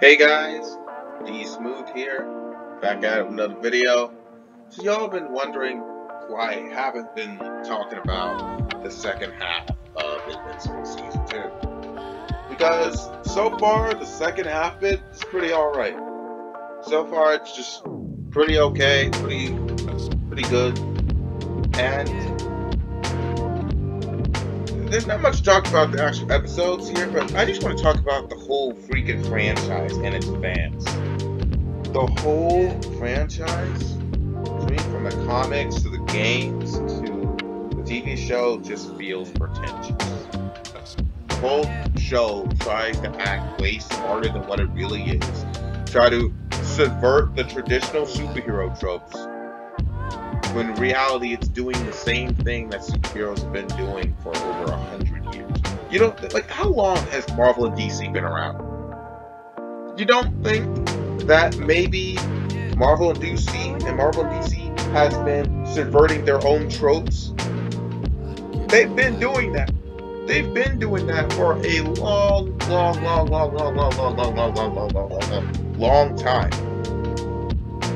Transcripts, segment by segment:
Hey guys, D Smooth here, back at it with another video. So y'all been wondering why I haven't been talking about the second half of Invincible Season 2. Because so far, the second half of it is pretty alright. So far, it's just pretty okay, pretty good. And there's not much to talk about the actual episodes here, but I just want to talk about the whole freaking franchise and its fans. The whole franchise, from the comics to the games to the TV show, just feels pretentious. The whole show tries to act way smarter than what it really is. Try to subvert the traditional superhero tropes, when in reality it's doing the same thing that superheroes have been doing for over 100 years. You don't, like, how long has Marvel and DC been around? You don't think that maybe Marvel and DC has been subverting their own tropes? They've been doing that. They've been doing that for a long time.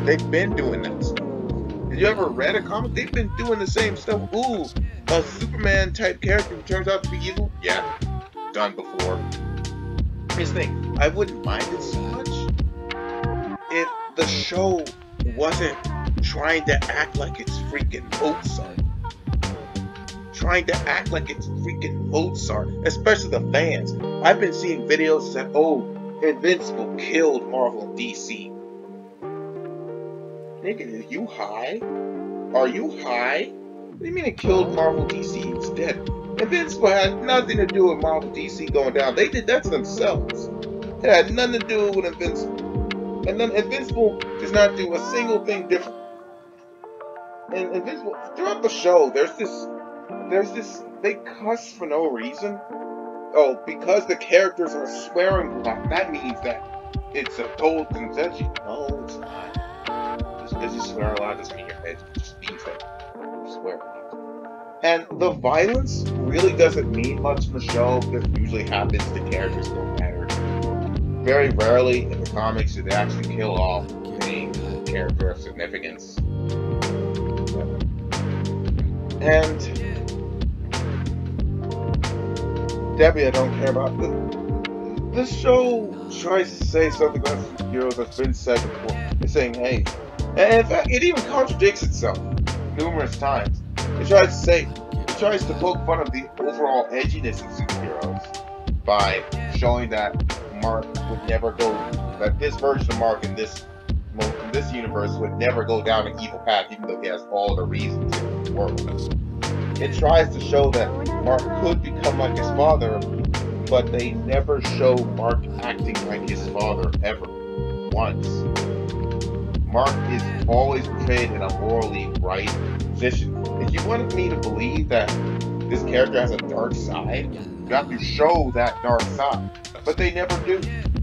They've been doing that stuff. Have you ever read a comic? They've been doing the same stuff. Ooh, a Superman type character who turns out to be evil? Yeah, done before. Here's the thing, I wouldn't mind it so much if the show wasn't trying to act like it's freaking Mozart. Trying to act like it's freaking Mozart, especially the fans. I've been seeing videos that, oh, Invincible killed Marvel and DC. Nigga, are you high? Are you high? What do you mean it killed Marvel DC instead? Invincible had nothing to do with Marvel DC going down. They did that to themselves. It had nothing to do with Invincible. And then Invincible does not do a single thing different. And Invincible, throughout the show, there's this, they cuss for no reason. Oh, because the characters are swearing a lot, that means that it's adult and it's edgy. No, it's not. Because you swear a lot doesn't mean you're edgy. It just means that you swear a lot. And the violence really doesn't mean much in the show, because it usually happens to characters don't matter. Very rarely in the comics do they actually kill off a character of significance. And Debbie, I don't care about this show tries to say something about superheroes that's been said before. It's saying, hey, and in fact, it even contradicts itself numerous times. It tries to poke fun of the overall edginess of superheroes by showing that Mark would never go, that this version of Mark in this universe would never go down an evil path, even though he has all the reasons in the world. It tries to show that Mark could become like his father, but they never show Mark acting like his father ever once. Mark is always portrayed in a morally right position. If you wanted me to believe that this character has a dark side, you have to show that dark side. But they never do.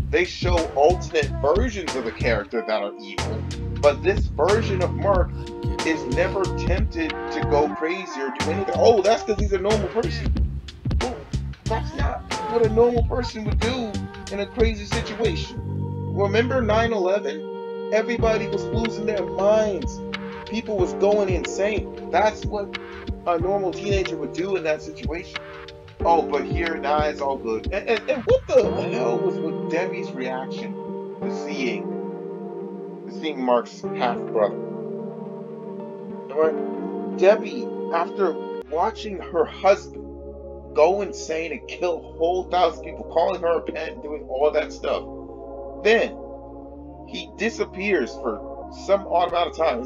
They show alternate versions of the character that are evil, but this version of Mark is never tempted to go crazy or do anything. Oh, that's because he's a normal person. Well, that's not what a normal person would do in a crazy situation. Remember 9/11? Everybody was losing their minds. People was going insane. That's what a normal teenager would do in that situation. Oh, but here, now it's all good. And what the hell was with Debbie's reaction to seeing Mark's half-brother? Right? Debbie, after watching her husband go insane and kill whole 1,000 people, calling her a pet, doing all that stuff, then he disappears for some odd amount of time,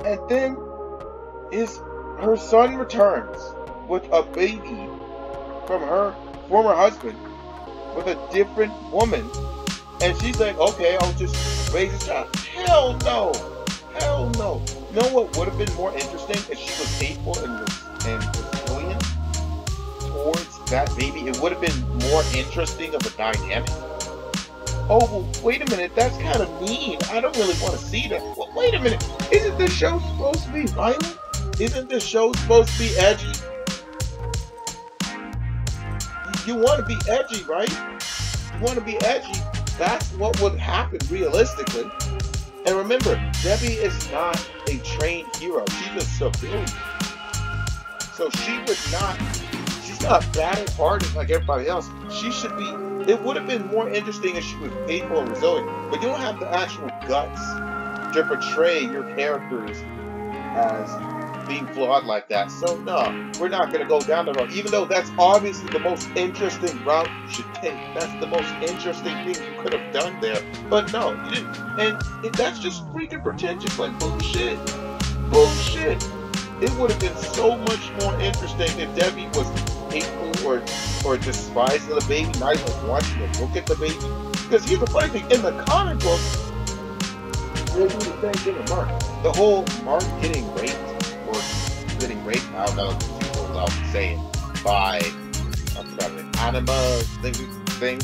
and then her son returns with a baby from her former husband with a different woman, and she's like, okay, I'll just raise a child. Hell no. Hell no. You know what would have been more interesting if she was hateful and brilliant towards that baby? It would have been more interesting of a dynamic. Oh, well, wait a minute, that's kind of mean. I don't really want to see that. Well, wait a minute. Isn't this show supposed to be violent? Isn't this show supposed to be edgy? You want to be edgy, right? You want to be edgy. That's what would happen realistically. And remember, Debbie is not a trained hero. She's a civilian. So she's not battle-hardened like everybody else. She should be, it would have been more interesting if she was faithful and resilient. But you don't have the actual guts to portray your characters as being flawed like that. So no, we're not going to go down the road. Even though that's obviously the most interesting route you should take. That's the most interesting thing you could have done there. But no, you didn't. And that's just freaking pretentious. Like bullshit. Bullshit. It would have been so much more interesting if Debbie was hateful or despising the baby, not even wanting to look at the baby. Because here's the funny thing, in the comic book, they do the same thing with Mark. The whole Mark getting raped, I don't know if people will say it, by, I forgot the anima thing.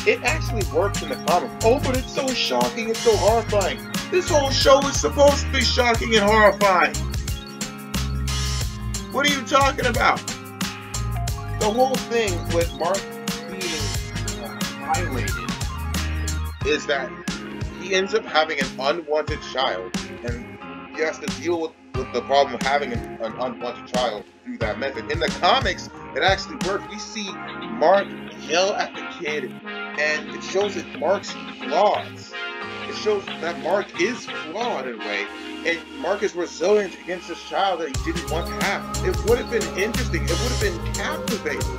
It actually works in the comic. Oh, but it's so shocking, it's so horrifying. This whole show is supposed to be shocking and horrifying. What are you talking about? The whole thing with Mark being violated is that he ends up having an unwanted child, and he has to deal with the problem of having an unwanted child through that method. In the comics, it actually works. We see Mark yell at the kid, and it shows that Mark's flaws. It shows that Mark is flawed in a way, and Mark is resilient against this child that he didn't want to have. It would have been interesting. It would have been captivating.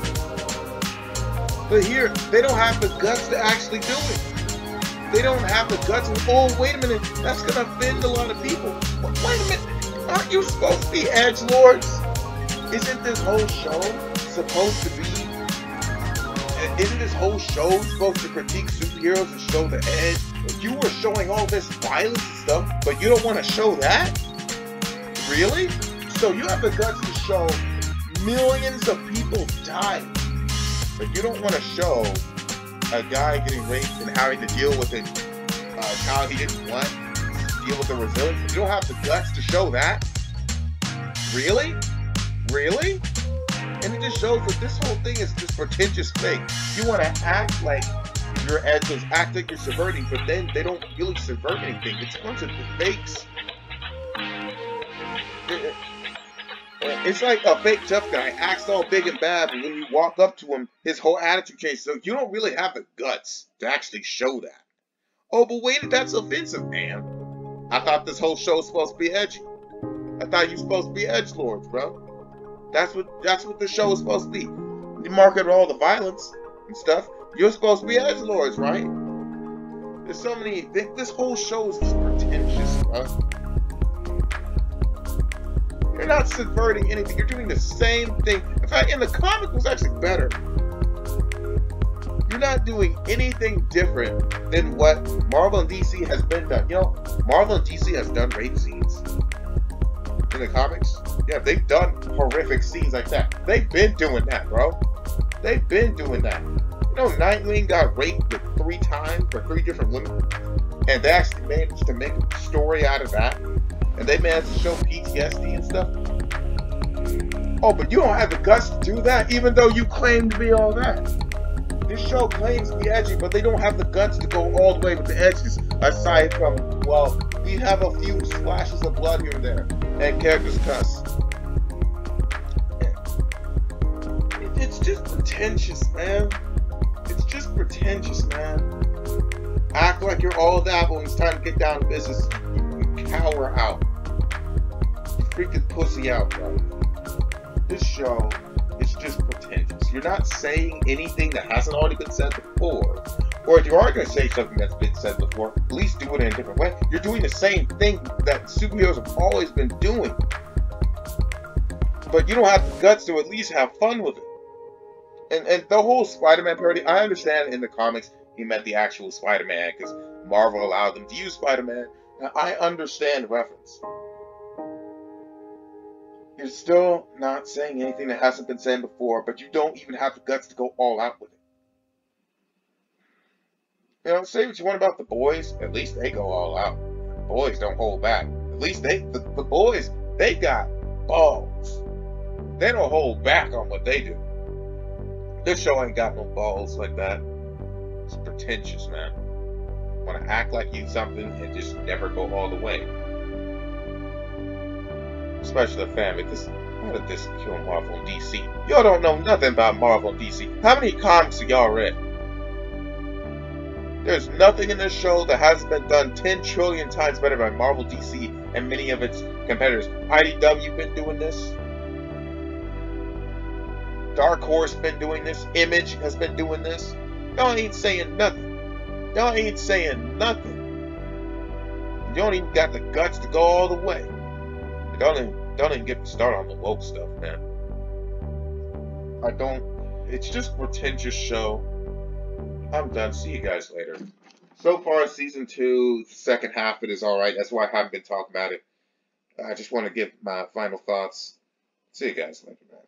But here, they don't have the guts to actually do it. They don't have the guts. Oh, wait a minute. That's going to offend a lot of people. Wait a minute. Aren't you supposed to be edgelords? Isn't this whole show supposed to be... Isn't this whole show supposed to critique superheroes and show the edge? You were showing all this violence and stuff, but you don't want to show that? Really? So you have the guts to show millions of people dying, but you don't want to show a guy getting raped and having to deal with a child he didn't want, deal with the resilience. You don't have the guts to show that? Really? Really? And it just shows that this whole thing is just pretentious fake. You want to act like your edges, act like you're subverting, but then they don't really subvert anything. It's a bunch of fakes. It's like a fake tough guy acts all big and bad, but when you walk up to him, his whole attitude changes. So you don't really have the guts to actually show that. Oh, but wait, that's offensive, man. I thought this whole show was supposed to be edgy. I thought you were supposed to be edgelords, bro. That's what the show is supposed to be. You market all the violence and stuff. You're supposed to be edgelords, right? There's so many things. This whole show is just pretentious, bro. You're not subverting anything. You're doing the same thing. In fact, in the comic, it was actually better. You're not doing anything different than what Marvel and DC has been done. You know, Marvel and DC has done rape scenes in the comics. Yeah, they've done horrific scenes like that. They've been doing that, bro. They've been doing that. You know, Nightwing got raped 3 times by 3 different women, and they actually managed to make a story out of that, and they managed to show PTSD and stuff. Oh, but you don't have the guts to do that, even though you claim to be all that. This show claims to be edgy, but they don't have the guts to go all the way with the edges, aside from, well, we have a few splashes of blood here and there, and characters cuss. It's just pretentious, man. It's just pretentious, man. Act like you're all that, but when it's time to get down to business, you cower out. You freaking pussy out, bro. This show is just pretentious. You're not saying anything that hasn't already been said before. Or if you are going to say something that's been said before, at least do it in a different way. You're doing the same thing that superheroes have always been doing. But you don't have the guts to at least have fun with it. And the whole Spider-Man parody, I understand in the comics he meant the actual Spider-Man because Marvel allowed them to use Spider-Man. Now, I understand the reference. You're still not saying anything that hasn't been said before, but you don't even have the guts to go all out with it. You know, say what you want about the boys, at least they go all out. The boys don't hold back. At least the boys, they got balls. They don't hold back on what they do. This show ain't got no balls like that. It's pretentious, man. Want to act like you something and just never go all the way. Especially the family. How did this kill Marvel and DC? Y'all don't know nothing about Marvel and DC. How many comics have y'all read? There's nothing in this show that hasn't been done 10 trillion times better by Marvel, DC, and many of its competitors. IDW been doing this. Dark Horse been doing this. Image has been doing this. Y'all ain't saying nothing. Y'all ain't saying nothing. You don't even got the guts to go all the way. Don't even get me started on the woke stuff, man. I don't. It's just a pretentious show. I'm done. See you guys later. So far, season 2, the second half, it is alright. That's why I haven't been talking about it. I just want to give my final thoughts. See you guys later, man.